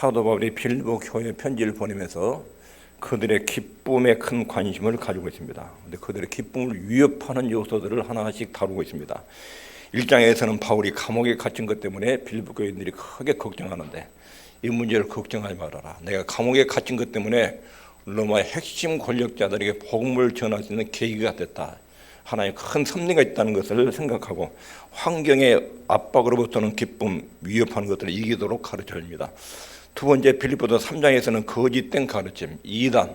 사도 바울이 빌립보 교회에 편지를 보내면서 그들의 기쁨에 큰 관심을 가지고 있습니다. 근데 그들의 기쁨을 위협하는 요소들을 하나씩 다루고 있습니다. 1장에서는 바울이 감옥에 갇힌 것 때문에 빌립보 교인들이 크게 걱정하는데 이 문제를 걱정하지 말아라. 내가 감옥에 갇힌 것 때문에 로마의 핵심 권력자들에게 복음을 전할 수 있는 계기가 됐다. 하나의 큰 섭리가 있다는 것을 생각하고 환경의 압박으로부터는 기쁨, 위협하는 것들을 이기도록 가르쳐줍니다. 두 번째, 빌립보서 3장에서는 거짓된 가르침, 이단,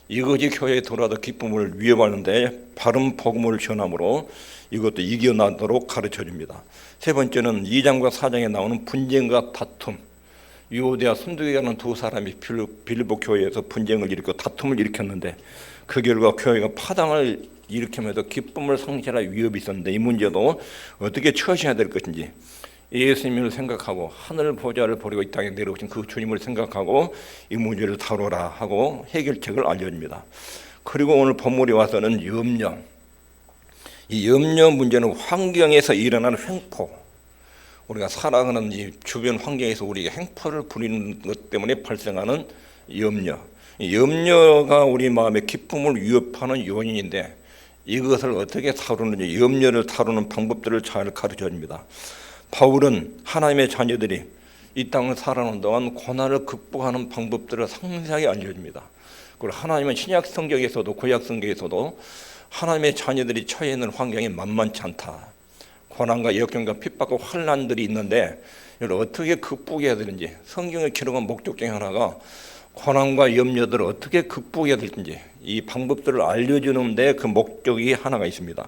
이거지 교회에 돌아도 기쁨을 위협하는데 바른 복음을 전함으로 이것도 이겨나도록 가르쳐줍니다. 세 번째는 2장과 4장에 나오는 분쟁과 다툼, 유오데와 순두개라는 두 사람이 빌립보 교회에서 분쟁을 일으켜 다툼을 일으켰는데 그 결과 교회가 파당을 일으키면서 기쁨을 상실할 위협이 있었는데 이 문제도 어떻게 처치해야 될 것인지 예수님을 생각하고 하늘 보좌를 버리고 이 땅에 내려오신 그 주님을 생각하고 이 문제를 다루라 하고 해결책을 알려줍니다. 그리고 오늘 본문에 와서는 염려, 이 염려 문제는 환경에서 일어나는 횡포, 우리가 살아가는 이 주변 환경에서 우리가 횡포를 부리는 것 때문에 발생하는 염려, 이 염려가 우리 마음의 기쁨을 위협하는 요인인데 이것을 어떻게 다루는지 염려를 다루는 방법들을 잘 가르쳐줍니다. 바울은 하나님의 자녀들이 이 땅을 살아오는 동안 고난을 극복하는 방법들을 상세하게 알려줍니다. 그리고 하나님은 신약 성경에서도 구약 성경에서도 하나님의 자녀들이 처해 있는 환경이 만만치 않다. 고난과 역경과 핍박과 환난들이 있는데 이걸 어떻게 극복해야 되는지 성경에 기록한 목적 중에 하나가 고난과 염려들을 어떻게 극복해야 될지 이 방법들을 알려주는 데 그 목적이 하나가 있습니다.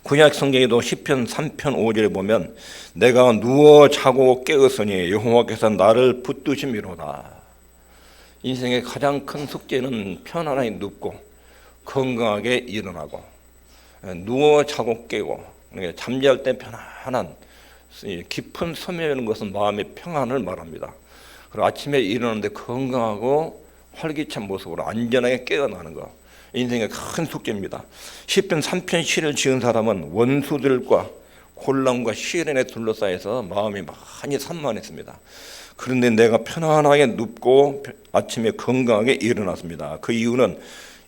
구약 성경에도 시편 3편 5절에 보면 내가 누워 자고 깨었으니 여호와께서 나를 붙드심이로다. 인생의 가장 큰 숙제는 편안하게 눕고 건강하게 일어나고 누워 자고 깨고 잠잘 때 편안한 깊은睡眠이라는 것은 마음의 평안을 말합니다. 그리고 아침에 일어나는데 건강하고 활기찬 모습으로 안전하게 깨어나는 것, 인생의 큰 숙제입니다. 시편 3편 시를 지은 사람은 원수들과 곤란과 시련에 둘러싸여서 마음이 많이 산만했습니다. 그런데 내가 편안하게 눕고 아침에 건강하게 일어났습니다. 그 이유는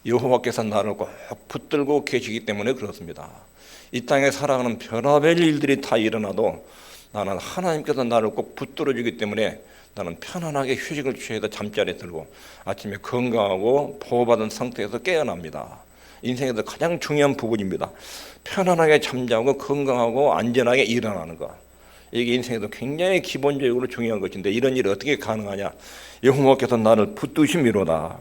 여호와께서 나를 꼭 붙들고 계시기 때문에 그렇습니다. 이 땅에 살아가는 별의별 일들이 다 일어나도 나는 하나님께서 나를 꼭 붙들어주기 때문에 나는 편안하게 휴식을 취해서 잠자리에 들고 아침에 건강하고 보호받은 상태에서 깨어납니다. 인생에서 가장 중요한 부분입니다. 편안하게 잠자고 건강하고 안전하게 일어나는 것. 이게 인생에서 굉장히 기본적으로 중요한 것인데 이런 일이 어떻게 가능하냐? 여호와께서 나를 붙드심이로다.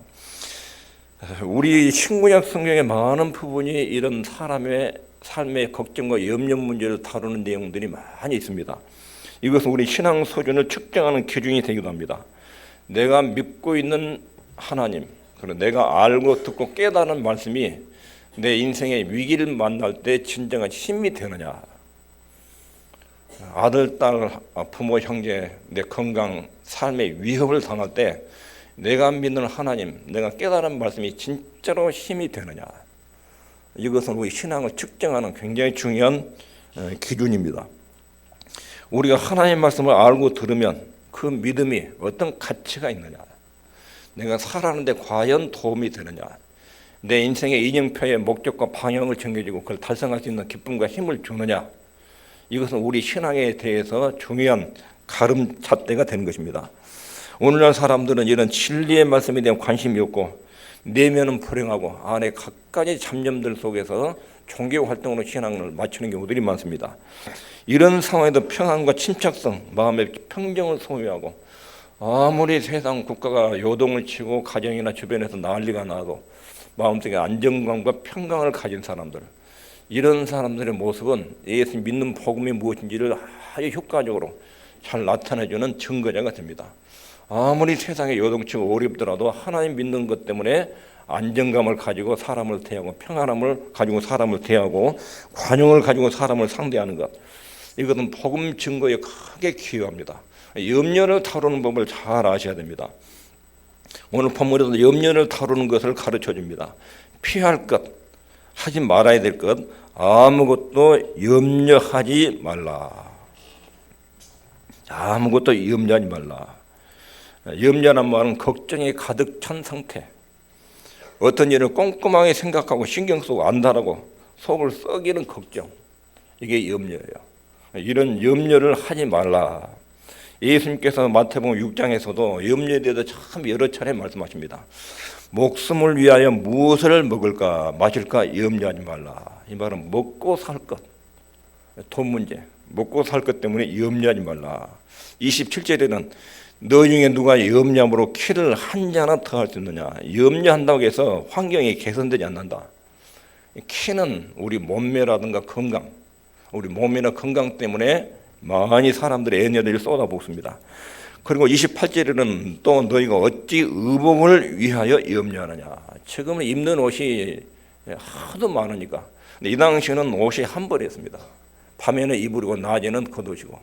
우리 신구약 성경의 많은 부분이 이런 사람의 삶의 걱정과 염려 문제를 다루는 내용들이 많이 있습니다. 이것은 우리 신앙 수준을 측정하는 기준이 되기도 합니다. 내가 믿고 있는 하나님, 그리고 내가 알고 듣고 깨달은 말씀이 내 인생의 위기를 만날 때 진정한 힘이 되느냐. 아들, 딸, 부모, 형제, 내 건강, 삶의 위협을 당할 때 내가 믿는 하나님, 내가 깨달은 말씀이 진짜로 힘이 되느냐. 이것은 우리 신앙을 측정하는 굉장히 중요한 기준입니다. 우리가 하나님의 말씀을 알고 들으면 그 믿음이 어떤 가치가 있느냐, 내가 살아가는데 과연 도움이 되느냐, 내 인생의 이정표의 목적과 방향을 정해주고 그걸 달성할 수 있는 기쁨과 힘을 주느냐, 이것은 우리 신앙에 대해서 중요한 가름잣대가 되는 것입니다. 오늘날 사람들은 이런 진리의 말씀에 대한 관심이 없고 내면은 불행하고 안에 갖가지 잡념들 속에서 종교 활동으로 신앙을 마치는 경우들이 많습니다. 이런 상황에도 평안과 침착성, 마음의 평정을 소유하고 아무리 세상 국가가 요동을 치고 가정이나 주변에서 난리가 나도 마음속에 안정감과 평강을 가진 사람들, 이런 사람들의 모습은 예수 믿는 복음이 무엇인지를 아주 효과적으로 잘 나타내주는 증거자가 됩니다. 아무리 세상에 요동치고 어렵더라도 하나님 믿는 것 때문에 안정감을 가지고 사람을 대하고 평안함을 가지고 사람을 대하고 관용을 가지고 사람을 상대하는 것, 이것은 복음 증거에 크게 기여합니다. 염려를 다루는 법을 잘 아셔야 됩니다. 오늘 본문에서 염려를 다루는 것을 가르쳐 줍니다. 피할 것, 하지 말아야 될 것, 아무것도 염려하지 말라. 아무것도 염려하지 말라. 염려란 말은 걱정이 가득 찬 상태. 어떤 일을 꼼꼼하게 생각하고 신경 쓰고 안다라고 속을 썩이는 걱정. 이게 염려예요. 이런 염려를 하지 말라. 예수님께서 마태복음 6장에서도 염려에 대해서 참 여러 차례 말씀하십니다. 목숨을 위하여 무엇을 먹을까 마실까 염려하지 말라. 이 말은 먹고 살 것, 돈 문제, 먹고 살 것 때문에 염려하지 말라. 27절에는 너 중에 누가 염려함으로 키를 한 자나 더할 수 있느냐. 염려한다고 해서 환경이 개선되지 않는다. 키는 우리 몸매라든가 건강, 우리 몸이나 건강 때문에 많이 사람들의 에너지를 쏟아붓습니다. 그리고 28절에는 또 너희가 어찌 의복을 위하여 염려하느냐. 지금은 입는 옷이 하도 많으니까. 이 당시에는 옷이 한 벌이었습니다. 밤에는 입으리고 낮에는 겉옷이고.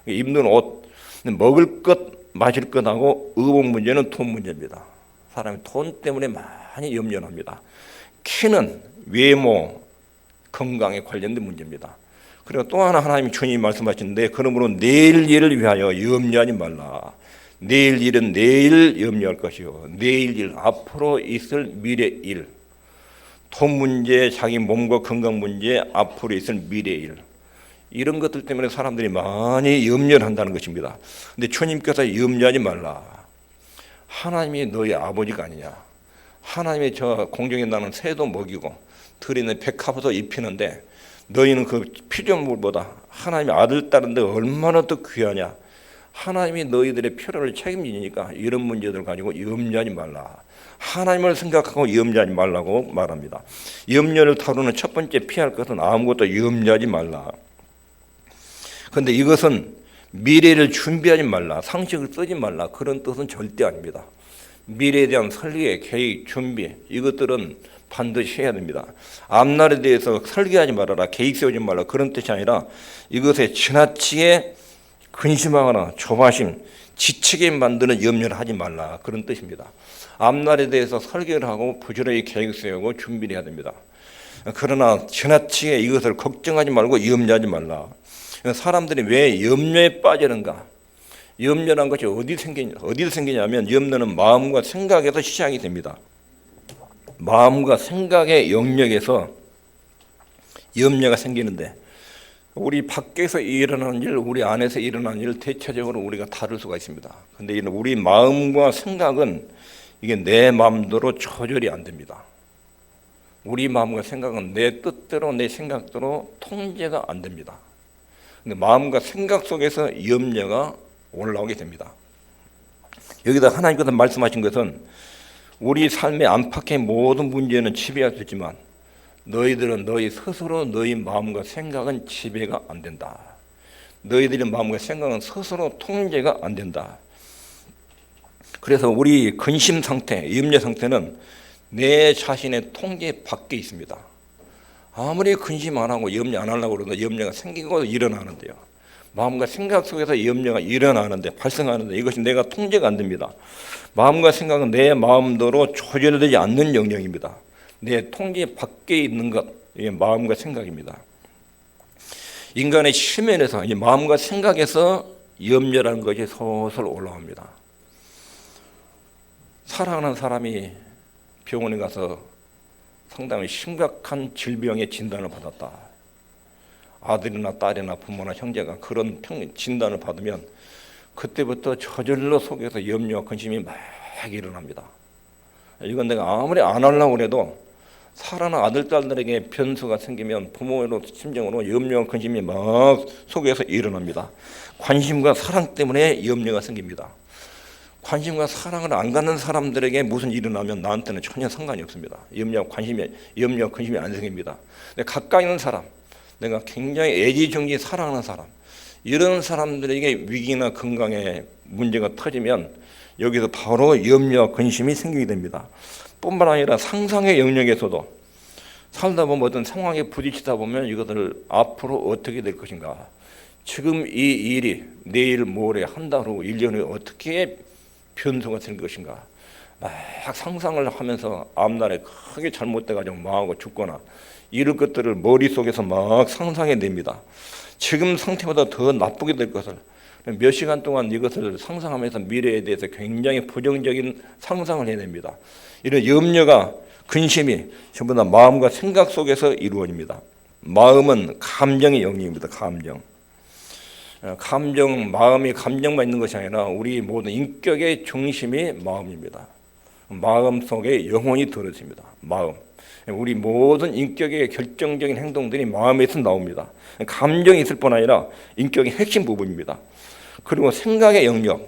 입는 옷, 먹을 것, 마실 것하고 의복 문제는 돈 문제입니다. 사람이 돈 때문에 많이 염려합니다. 키는 외모, 건강에 관련된 문제입니다. 그리고 또 하나 하나님이 주님이 말씀하시는데 그러므로 내일 일을 위하여 염려하지 말라. 내일 일은 내일 염려할 것이요. 내일 일, 앞으로 있을 미래 일. 돈 문제, 자기 몸과 건강 문제, 앞으로 있을 미래 일. 이런 것들 때문에 사람들이 많이 염려를 한다는 것입니다. 근데 주님께서 염려하지 말라. 하나님이 너희 아버지가 아니냐. 하나님이 저 공중에 나는 새도 먹이고 들에 있는 백합도 입히는데 너희는 그 피조물보다 하나님의 아들 딸인데 얼마나 더 귀하냐. 하나님이 너희들의 필요를 책임지니까 이런 문제들 가지고 염려하지 말라. 하나님을 생각하고 염려하지 말라고 말합니다. 염려를 다루는 첫 번째 피할 것은 아무것도 염려하지 말라. 그런데 이것은 미래를 준비하지 말라, 상식을 쓰지 말라, 그런 뜻은 절대 아닙니다. 미래에 대한 설계, 계획, 준비, 이것들은 반드시 해야 됩니다. 앞날에 대해서 설계하지 말아라, 계획 세우지 말라, 그런 뜻이 아니라 이것에 지나치게 근심하거나 조바심, 지치게 만드는 염려를 하지 말라, 그런 뜻입니다. 앞날에 대해서 설계를 하고 부지런히 계획 세우고 준비를 해야 됩니다. 그러나 지나치게 이것을 걱정하지 말고 염려하지 말라. 사람들이 왜 염려에 빠지는가? 염려란 것이 어디서 생기냐면 염려는 마음과 생각에서 시작이 됩니다. 마음과 생각의 영역에서 염려가 생기는데 우리 밖에서 일어나는 일, 우리 안에서 일어나는 일 대체적으로 우리가 다룰 수가 있습니다. 그런데 우리 마음과 생각은 이게 내 마음대로 조절이 안 됩니다. 우리 마음과 생각은 내 뜻대로 내 생각대로 통제가 안 됩니다. 근데 마음과 생각 속에서 염려가 올라오게 됩니다. 여기다 하나님께서 말씀하신 것은 우리 삶의 안팎의 모든 문제는 지배할 수 있지만 너희들은 너희 스스로 너희 마음과 생각은 지배가 안 된다. 너희들의 마음과 생각은 스스로 통제가 안 된다. 그래서 우리 근심 상태, 염려 상태는 내 자신의 통제 밖에 있습니다. 아무리 근심 안 하고 염려 안 하려고 그러도 염려가 생기고 일어나는데요. 마음과 생각 속에서 염려가 일어나는데 발생하는데 이것이 내가 통제가 안 됩니다. 마음과 생각은 내 마음대로 조절되지 않는 영역입니다. 내 통제 밖에 있는 것, 이게 마음과 생각입니다. 인간의 심연에서 이 마음과 생각에서 염려라는 것이 솔솔 올라옵니다. 사랑하는 사람이 병원에 가서 상당히 심각한 질병의 진단을 받았다. 아들이나 딸이나 부모나 형제가 그런 진단을 받으면 그때부터 저절로 속에서 염려와 근심이 막 일어납니다. 이건 내가 아무리 안 하려고 해도 사랑하는 아들, 딸들에게 변수가 생기면 부모로 심정으로 염려와 근심이 막 속에서 일어납니다. 관심과 사랑 때문에 염려가 생깁니다. 관심과 사랑을 안 갖는 사람들에게 무슨 일이 일어나면 나한테는 전혀 상관이 없습니다. 염려와 근심이 안 생깁니다. 가까이 있는 사람, 내가 굉장히 애지중지 사랑하는 사람, 이런 사람들에게 위기나 건강에 문제가 터지면 여기서 바로 염려와 근심이 생기게 됩니다. 뿐만 아니라 상상의 영역에서도 살다 보면 어떤 상황에 부딪히다 보면 이것을 앞으로 어떻게 될 것인가, 지금 이 일이 내일 모레 한 달 후 1년 후에 어떻게 변수가 될 것인가 막 상상을 하면서 앞날에 크게 잘못돼가지고 망하고 죽거나 이런 것들을 머릿속에서 막 상상해 냅니다. 지금 상태보다 더 나쁘게 될 것을 몇 시간 동안 이것을 상상하면서 미래에 대해서 굉장히 부정적인 상상을 해냅니다. 이런 염려가 근심이 전부 다 마음과 생각 속에서 이루어집니다. 마음은 감정의 영역입니다. 감정, 마음이 감정만 있는 것이 아니라 우리 모든 인격의 중심이 마음입니다. 마음 속에 영혼이 들어있습니다. 마음. 우리 모든 인격의 결정적인 행동들이 마음에서 나옵니다. 감정이 있을 뿐 아니라 인격의 핵심 부분입니다. 그리고 생각의 영역,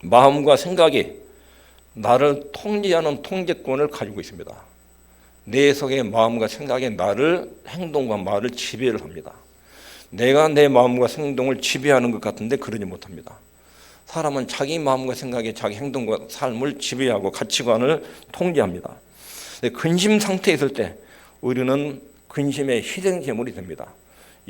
마음과 생각이 나를 통제하는 통제권을 가지고 있습니다. 내 속의 마음과 생각이 나를 행동과 말을 지배를 합니다. 내가 내 마음과 행동을 지배하는 것 같은데 그러지 못합니다. 사람은 자기 마음과 생각이 자기 행동과 삶을 지배하고 가치관을 통제합니다. 근심 상태에 있을 때 우리는 근심의 희생제물이 됩니다.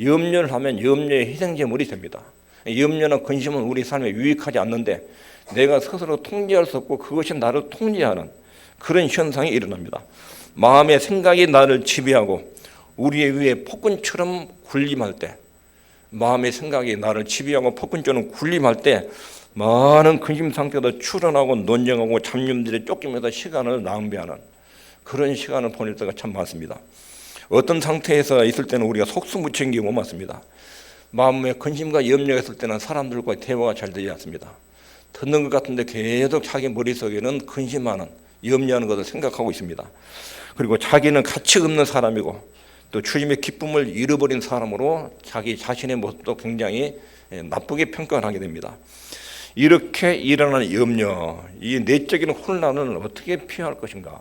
염려를 하면 염려의 희생제물이 됩니다. 염려나 근심은 우리 삶에 유익하지 않는데 내가 스스로 통제할 수 없고 그것이 나를 통제하는 그런 현상이 일어납니다. 마음의 생각이 나를 지배하고 우리의 위에 폭군처럼 군림할 때, 마음의 생각이 나를 지배하고 폭군처럼 군림할 때 많은 근심 상태에서 출현하고 논쟁하고 잡념들이 쫓기면서 시간을 낭비하는 그런 시간을 보낼 때가 참 많습니다. 어떤 상태에서 있을 때는 우리가 속수무책인 경우가 많습니다. 마음에 근심과 염려가 있을 때는 사람들과 대화가 잘 되지 않습니다. 듣는 것 같은데 계속 자기 머릿속에는 근심하는, 염려하는 것을 생각하고 있습니다. 그리고 자기는 가치 없는 사람이고 또 주님의 기쁨을 잃어버린 사람으로 자기 자신의 모습도 굉장히 나쁘게 평가를 하게 됩니다. 이렇게 일어나는 염려, 이 내적인 혼란을 어떻게 피할 것인가?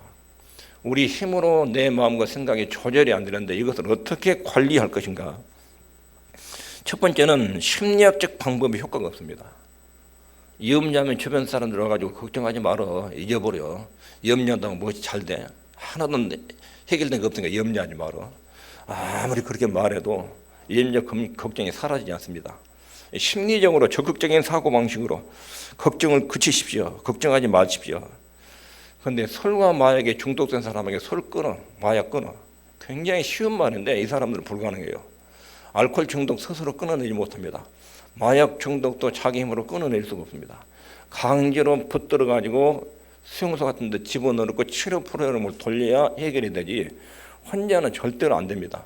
우리 힘으로 내 마음과 생각이 조절이 안 되는데 이것을 어떻게 관리할 것인가? 첫 번째는 심리학적 방법이 효과가 없습니다. 염려하면 주변 사람들 와가지고 걱정하지 말어, 잊어버려. 염려한다고 무엇이 잘 돼? 하나도 해결된 게 없으니까 염려하지 말어. 아무리 그렇게 말해도 염려, 걱정이 사라지지 않습니다. 심리적으로 적극적인 사고방식으로 걱정을 그치십시오. 걱정하지 마십시오. 그런데 술과 마약에 중독된 사람에게 술 끊어, 마약 끊어. 굉장히 쉬운 말인데 이 사람들은 불가능해요. 알코올 중독 스스로 끊어내지 못합니다. 마약 중독도 자기 힘으로 끊어낼 수가 없습니다. 강제로 붙들어가지고 수용소 같은 데 집어넣고 치료 프로그램을 돌려야 해결이 되지 혼자는 절대로 안 됩니다.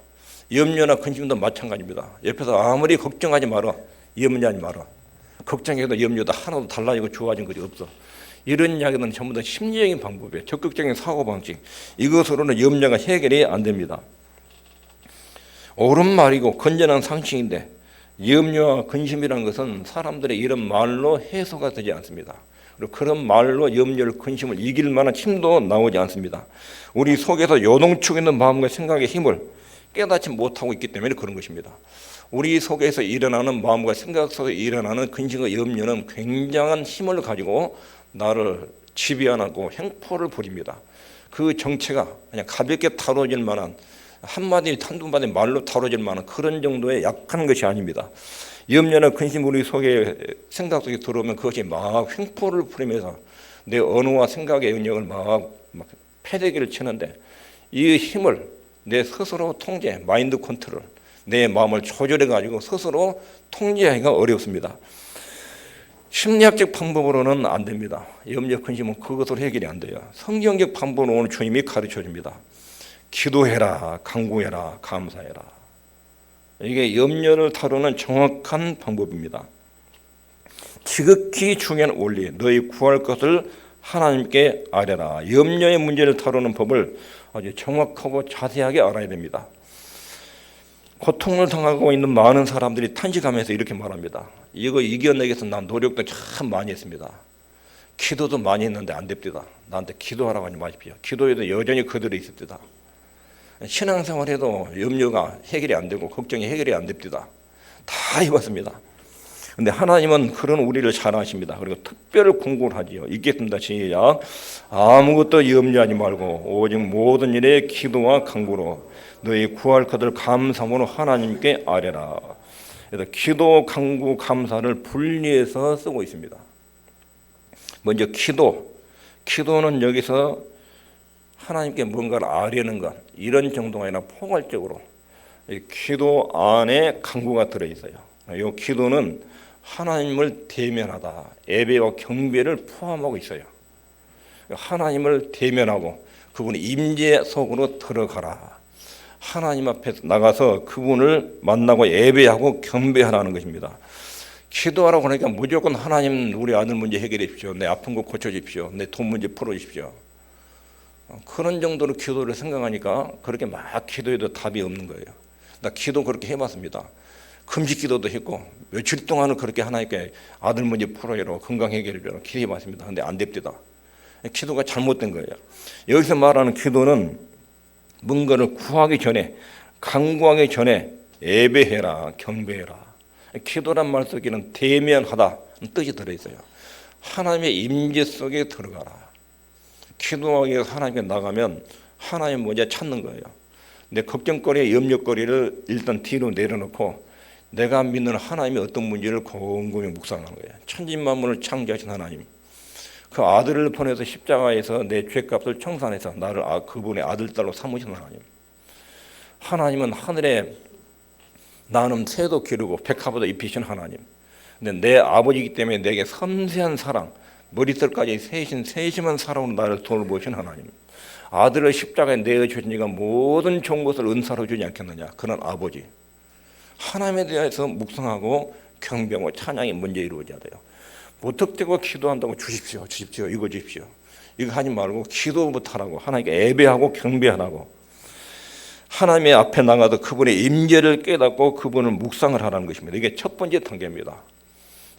염려나 근심도 마찬가지입니다. 옆에서 아무리 걱정하지 마라, 염려하지 마라. 걱정해도 염려도 하나도 달라지고 좋아진 것이 없어. 이런 이야기는 전부 다 심리적인 방법이에요. 적극적인 사고방식. 이것으로는 염려가 해결이 안 됩니다. 옳은 말이고 건전한 상식인데 염려와 근심이라는 것은 사람들의 이런 말로 해소가 되지 않습니다. 그리고 그런 말로 염려를 근심을 이길 만한 힘도 나오지 않습니다. 우리 속에서 요동치고 있는 마음과 생각의 힘을 깨닫지 못하고 있기 때문에 그런 것입니다. 우리 속에서 일어나는 마음과 생각 속에 일어나는 근심과 염려는 굉장한 힘을 가지고 나를 지배하고 횡포를 부립니다. 그 정체가 그냥 가볍게 다뤄질 만한 한마디 한두 마디 말로 다뤄질 만한 그런 정도의 약한 것이 아닙니다. 염려나 근심 우리 속에 생각 속에 들어오면 그것이 막 횡포를 부리면서 내 언어와 생각의 영역을 막 패대기를 치는데 이 힘을 내 스스로 통제, 마인드 컨트롤, 내 마음을 조절해 가지고 스스로 통제하기가 어렵습니다. 심리학적 방법으로는 안 됩니다. 염려, 근심은 그것으로 해결이 안 돼요. 성경적 방법으로는 주님이 가르쳐 줍니다. 기도해라, 간구해라, 감사해라. 이게 염려를 다루는 정확한 방법입니다. 지극히 중요한 원리, 너희 구할 것을 하나님께 아뢰라. 염려의 문제를 다루는 법을 아주 정확하고 자세하게 알아야 됩니다. 고통을 당하고 있는 많은 사람들이 탄식하면서 이렇게 말합니다. 이거 이겨내기 위해서 난 노력도 참 많이 했습니다. 기도도 많이 했는데 안 됩니다. 나한테 기도하라고 하지 마십시오. 기도해도 여전히 그대로 있습니다. 신앙생활에도 염려가 해결이 안 되고 걱정이 해결이 안 됩니다. 다 해봤습니다. 그런데 하나님은 그런 우리를 잘 아십니다. 그리고 특별 공고를 하지요. 읽겠습니다. 시작. 아무것도 염려하지 말고 오직 모든 일에 기도와 간구로 너희 구할 것을 감사함으로 하나님께 아뢰라. 그래서 기도, 간구, 감사를 분리해서 쓰고 있습니다. 먼저 기도는 여기서 하나님께 뭔가를 아뢰는 것 이런 정도가 아니라 포괄적으로 기도 안에 간구가 들어있어요. 이 기도는 하나님을 대면하다, 예배와 경배를 포함하고 있어요. 하나님을 대면하고 그분의 임재 속으로 들어가라. 하나님 앞에 나가서 그분을 만나고 예배하고 경배하라는 것입니다. 기도하라고 하니까 무조건 하나님 우리 아들 문제 해결해 주십시오. 내 아픈 거 고쳐주십시오. 내 돈 문제 풀어주십시오. 그런 정도로 기도를 생각하니까 그렇게 막 기도해도 답이 없는 거예요. 나 기도 그렇게 해봤습니다. 금식 기도도 했고 며칠 동안은 그렇게 하나님께 아들 문제 풀어줘라, 건강 해결해줘라 기도해봤습니다. 근데 안 됩니다. 기도가 잘못된 거예요. 여기서 말하는 기도는 뭔가를 구하기 전에, 간구하기 전에 예배해라, 경배해라. 기도란 말 속에는 대면하다는 뜻이 들어있어요. 하나님의 임재 속에 들어가라. 기도하기 위해서 하나님께 나가면 하나님 먼저 찾는 거예요. 내 걱정거리, 염려거리를 일단 뒤로 내려놓고 내가 믿는 하나님이 어떤 문제를 곰곰이 묵상하는 거예요. 천지만물을 창조하신 하나님, 그 아들을 보내서 십자가에서 내 죄값을 청산해서 나를 그분의 아들 딸로 삼으신 하나님. 하나님은 하늘에 나는 새도 기르고 백합도 입히신 하나님. 근데 내 아버지이기 때문에 내게 섬세한 사랑, 머리털까지 세심한 사랑으로 나를 돌보신 하나님. 아들을 십자가에 내어주시니까 모든 좋은 것을 은사로 주지 않겠느냐. 그런 아버지. 하나님에 대해서 묵상하고 경배하고 찬양이 먼저 이루어져야 돼요. 무턱대고 기도한다고 주십시오, 주십시오, 이거 주십시오. 이거 하지 말고 기도부터 하라고, 하나님께 예배하고 경배하라고. 하나님의 앞에 나가서 그분의 임재를 깨닫고 그분을 묵상을 하라는 것입니다. 이게 첫 번째 단계입니다.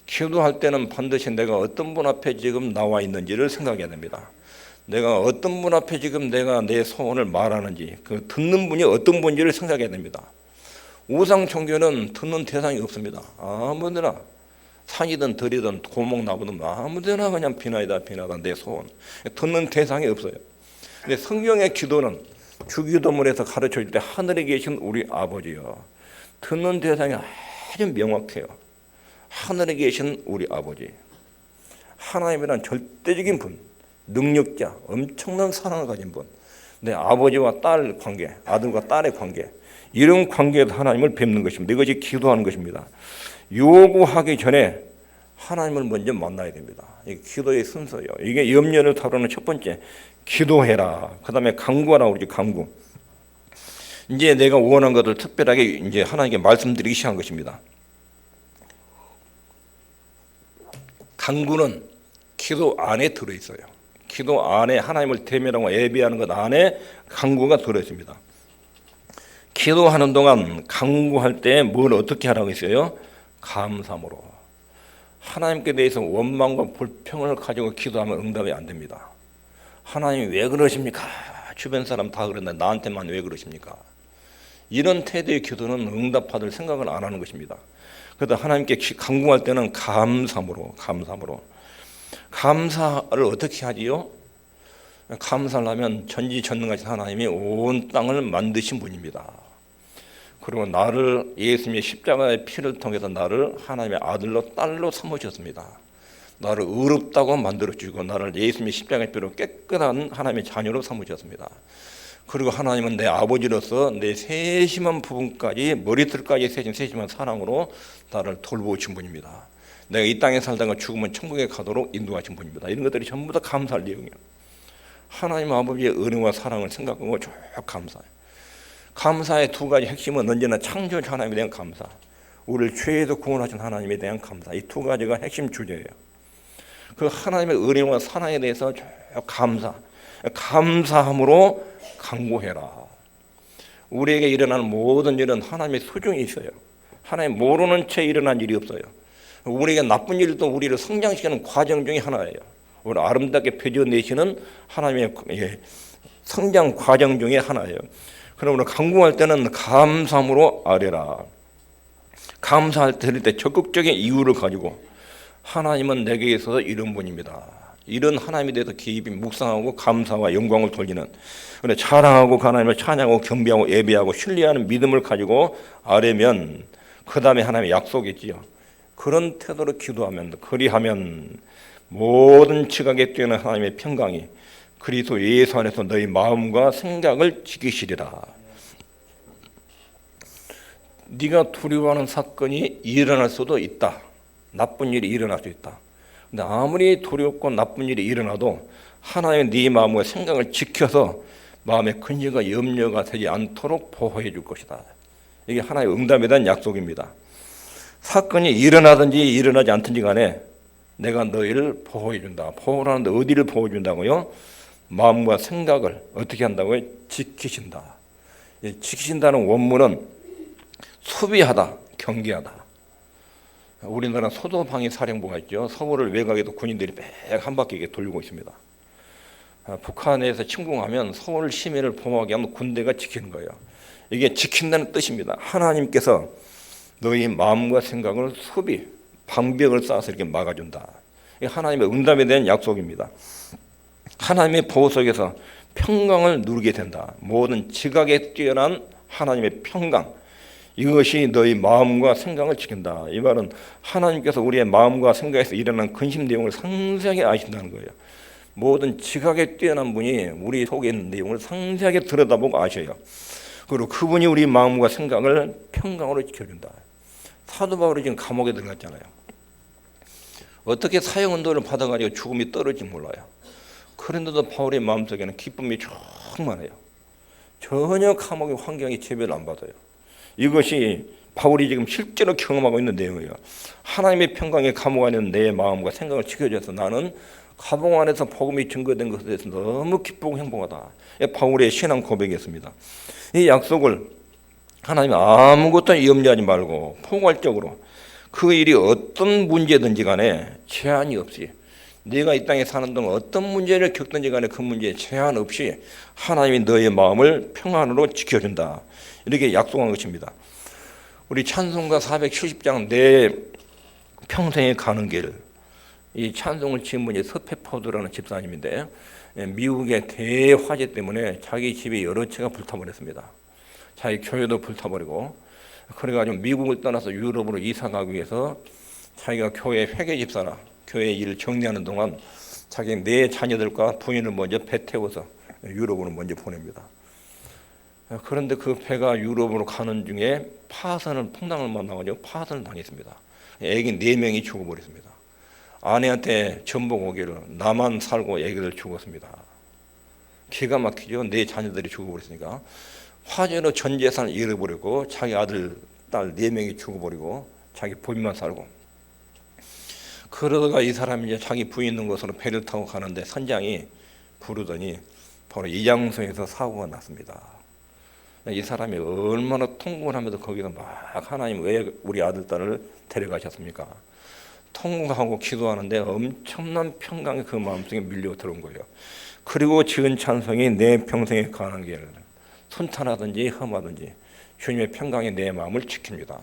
기도할 때는 반드시 내가 어떤 분 앞에 지금 나와 있는지를 생각해야 됩니다. 내가 어떤 분 앞에 지금 내가 내 소원을 말하는지, 그 듣는 분이 어떤 분인지를 생각해야 됩니다. 우상 종교는 듣는 대상이 없습니다. 아무데나 산이든 들이든 고목나무든 아무데나 그냥 비나이다 내 소원. 듣는 대상이 없어요. 근데 성경의 기도는 주기도문에서 가르쳐 줄 때 하늘에 계신 우리 아버지요, 듣는 대상이 아주 명확해요. 하늘에 계신 우리 아버지, 하나님이란 절대적인 분, 능력자, 엄청난 사랑을 가진 분, 내 아버지와 딸 관계, 아들과 딸의 관계, 이런 관계에서 하나님을 뵙는 것입니다. 이것이 기도하는 것입니다. 요구하기 전에 하나님을 먼저 만나야 됩니다. 이게 기도의 순서예요. 이게 염려를 다루는 첫 번째, 기도해라. 그 다음에 간구하라 그러지, 간구. 이제 내가 원하는 것을 특별하게 이제 하나님께 말씀드리기 시작한 것입니다. 간구는 기도 안에 들어있어요. 기도 안에 하나님을 대면하고 예배하는 것 안에 간구가 들어있습니다. 기도하는 동안 간구할 때 뭘 어떻게 하라고 했어요? 감사함으로. 하나님께 대해서 원망과 불평을 가지고 기도하면 응답이 안 됩니다. 하나님이 왜 그러십니까? 주변 사람 다 그런데 나한테만 왜 그러십니까? 이런 태도의 기도는 응답받을 생각을 안 하는 것입니다. 그래서 하나님께 간구할 때는 감사함으로. 감사를 어떻게 하지요? 감사를 하면 전지전능하신 하나님이 온 땅을 만드신 분입니다. 그리고 나를 예수님의 십자가의 피를 통해서 나를 하나님의 아들로 딸로 삼으셨습니다. 나를 의롭다고 만들어주고 나를 예수님의 십자가의 피로 깨끗한 하나님의 자녀로 삼으셨습니다. 그리고 하나님은 내 아버지로서 내 세심한 부분까지 머리털까지 세심한 사랑으로 나를 돌보신 분입니다. 내가 이 땅에 살다가 죽으면 천국에 가도록 인도하신 분입니다. 이런 것들이 전부 다 감사할 내용이에요. 하나님 아버지의 은혜와 사랑을 생각하고 쭉 감사해요. 감사의 두 가지 핵심은 언제나 창조주 하나님에 대한 감사, 우리를 죄에서 구원하신 하나님에 대한 감사, 이 두 가지가 핵심 주제예요. 그 하나님의 은혜와 사랑에 대해서 쭉 감사함으로 간구해라. 우리에게 일어나는 모든 일은 하나님의 소중히 있어요. 하나님 모르는 채 일어난 일이 없어요. 우리에게 나쁜 일도 우리를 성장시키는 과정 중에 하나예요. 우리를 아름답게 펴내시는 하나님의 성장 과정 중에 하나예요. 그러므로 간구할 때는 감사함으로 아뢰라. 감사할 때 적극적인 이유를 가지고 하나님은 내게 있어서 이런 분입니다. 이런 하나님에 대해서 깊이 묵상하고 감사와 영광을 돌리는, 그런데 자랑하고 하나님을 찬양하고 경배하고 예배하고 신뢰하는 믿음을 가지고 아뢰면 그 다음에 하나님의 약속이 있지요. 그런 태도로 기도하면, 그리하면 모든 지각에 뛰어난 하나님의 평강이 그리스도 예수 안에서 너희 마음과 생각을 지키시리라. 네가 두려워하는 사건이 일어날 수도 있다. 나쁜 일이 일어날 수 있다. 근데 아무리 두렵고 나쁜 일이 일어나도 하나님은 네 마음과 생각을 지켜서 마음의 근심과 염려가 되지 않도록 보호해 줄 것이다. 이게 하나의 응답에 대한 약속입니다. 사건이 일어나든지 일어나지 않든지 간에 내가 너희를 보호해 준다. 보호라는데 어디를 보호해 준다고요? 마음과 생각을 어떻게 한다고요? 지키신다. 지키신다는 원문은 수비하다, 경계하다. 우리나라 소도방위 사령부가 있죠. 서울을 외곽에도 군인들이 매 한 바퀴 돌고 있습니다. 북한에서 침공하면 서울 시민을 보호하게 하면 군대가 지키는 거예요. 이게 지킨다는 뜻입니다. 하나님께서 너희 마음과 생각을 수비, 방벽을 쌓아서 이렇게 막아준다. 이게 하나님의 응답에 대한 약속입니다. 하나님의 보호 속에서 평강을 누리게 된다. 모든 지각에 뛰어난 하나님의 평강, 이것이 너희 마음과 생각을 지킨다. 이 말은 하나님께서 우리의 마음과 생각에서 일어난 근심 내용을 상세하게 아신다는 거예요. 모든 지각에 뛰어난 분이 우리 속에 있는 내용을 상세하게 들여다보고 아셔요. 그리고 그분이 우리 마음과 생각을 평강으로 지켜준다. 사도 바울이 지금 감옥에 들어갔잖아요. 어떻게 사형언도를 받아가지고 죽음이 떨어질지 몰라요. 그런데도 바울의 마음속에는 기쁨이 충만해요. 전혀 감옥의 환경이 제배를 안 받아요. 이것이 바울이 지금 실제로 경험하고 있는 내용이에요. 하나님의 평강에 감옥 안에 있는 내 마음과 생각을 지켜줘서 나는 감옥 안에서 복음이 증거된 것에 대해서 너무 기쁘고 행복하다. 바울의 신앙 고백이었습니다. 이 약속을 하나님 아무것도 염려하지 말고 포괄적으로 그 일이 어떤 문제든지 간에 제한이 없이 네가 이 땅에 사는 동안 어떤 문제를 겪든지 간에 그 문제에 제한 없이 하나님이 너의 마음을 평안으로 지켜준다. 이렇게 약속한 것입니다. 우리 찬송가 470장 내 평생에 가는 길, 이 찬송을 지은 분이 서페포드라는 집사님인데 미국의 대화재 때문에 자기 집이 여러 채가 불타버렸습니다. 자기 교회도 불타버리고 그래가지고 미국을 떠나서 유럽으로 이사 가기 위해서 자기가 교회 회계 집사라 교회 일을 정리하는 동안 자기 네 자녀들과 부인을 먼저 배 태워서 유럽으로 먼저 보냅니다. 그런데 그 배가 유럽으로 가는 중에 폭랑을 만나가지고 파선을 당했습니다. 애기 4명이 죽어버렸습니다. 아내한테 전복 오기를 나만 살고 애기들 죽었습니다. 기가 막히죠. 네 자녀들이 죽어버렸으니까 화재로 전 재산을 잃어버리고 자기 아들, 딸 4명이 죽어버리고 자기 부인만 살고 그러다가 이 사람이 이제 자기 부인 있는 곳으로 배를 타고 가는데 선장이 부르더니 바로 이 장소에서 사고가 났습니다. 이 사람이 얼마나 통곡을 하면서 거기서 막 하나님 왜 우리 아들, 딸을 데려가셨습니까? 통곡하고 기도하는데 엄청난 평강이 그 마음속에 밀려 들어온 거예요. 그리고 지은 찬송이 내 평생에 가는 길, 순탄하든지 험하든지 주님의 평강이 내 마음을 지킵니다.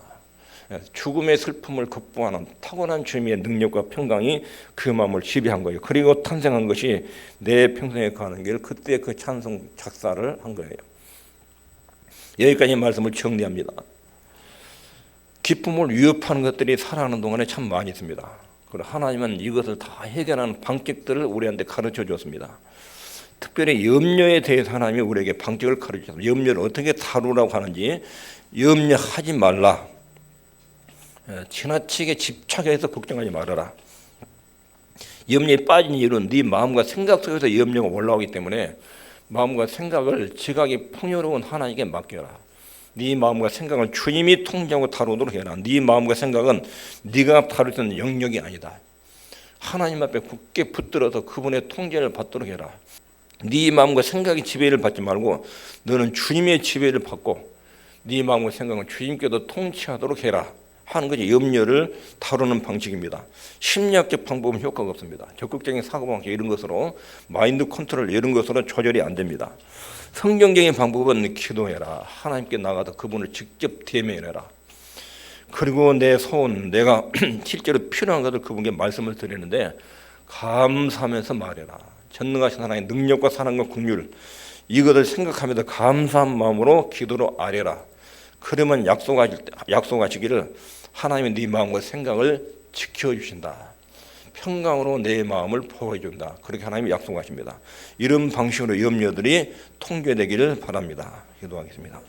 죽음의 슬픔을 극복하는 타고난 주님의 능력과 평강이 그 마음을 지배한 거예요. 그리고 탄생한 것이 내 평생에 가는 길, 그때 그 찬송 작사를 한 거예요. 여기까지 말씀을 정리합니다. 기쁨을 위협하는 것들이 살아가는 동안에 참 많이 있습니다. 그리고 하나님은 이것을 다 해결하는 방법들을 우리한테 가르쳐 주었습니다. 특별히 염려에 대해서 하나님이 우리에게 방법을 가르쳐 주셨습니다. 염려를 어떻게 다루라고 하는지, 염려하지 말라. 지나치게 집착해서 걱정하지 말아라. 염려에 빠진 이유는 네 마음과 생각 속에서 염려가 올라오기 때문에 마음과 생각을 지각이 풍요로운 하나님께 맡겨라. 네 마음과 생각은 주님이 통제하고 다루도록 해라. 네 마음과 생각은 네가 다룰 수 있는 영역이 아니다. 하나님 앞에 굳게 붙들어서 그분의 통제를 받도록 해라. 네 마음과 생각이 지배를 받지 말고 너는 주님의 지배를 받고 네 마음과 생각은 주님께도 통치하도록 해라 하는 것이 염려를 다루는 방식입니다. 심리학적 방법은 효과가 없습니다. 적극적인 사고방식 이런 것으로 마인드 컨트롤 이런 것으로 조절이 안 됩니다. 성경적인 방법은 기도해라. 하나님께 나가서 그분을 직접 대면해라. 그리고 내 소원, 내가 실제로 필요한 것을 그분께 말씀을 드리는데 감사하면서 말해라. 전능하신 하나님의 능력과 사랑과 긍휼 이것을 생각하면서 감사한 마음으로 기도로 아뢰라. 그러면 약속하시기를 하나님이 네 마음과 생각을 지켜주신다. 평강으로 내 마음을 보호해준다. 그렇게 하나님이 약속하십니다. 이런 방식으로 염려들이 통제되기를 바랍니다. 기도하겠습니다.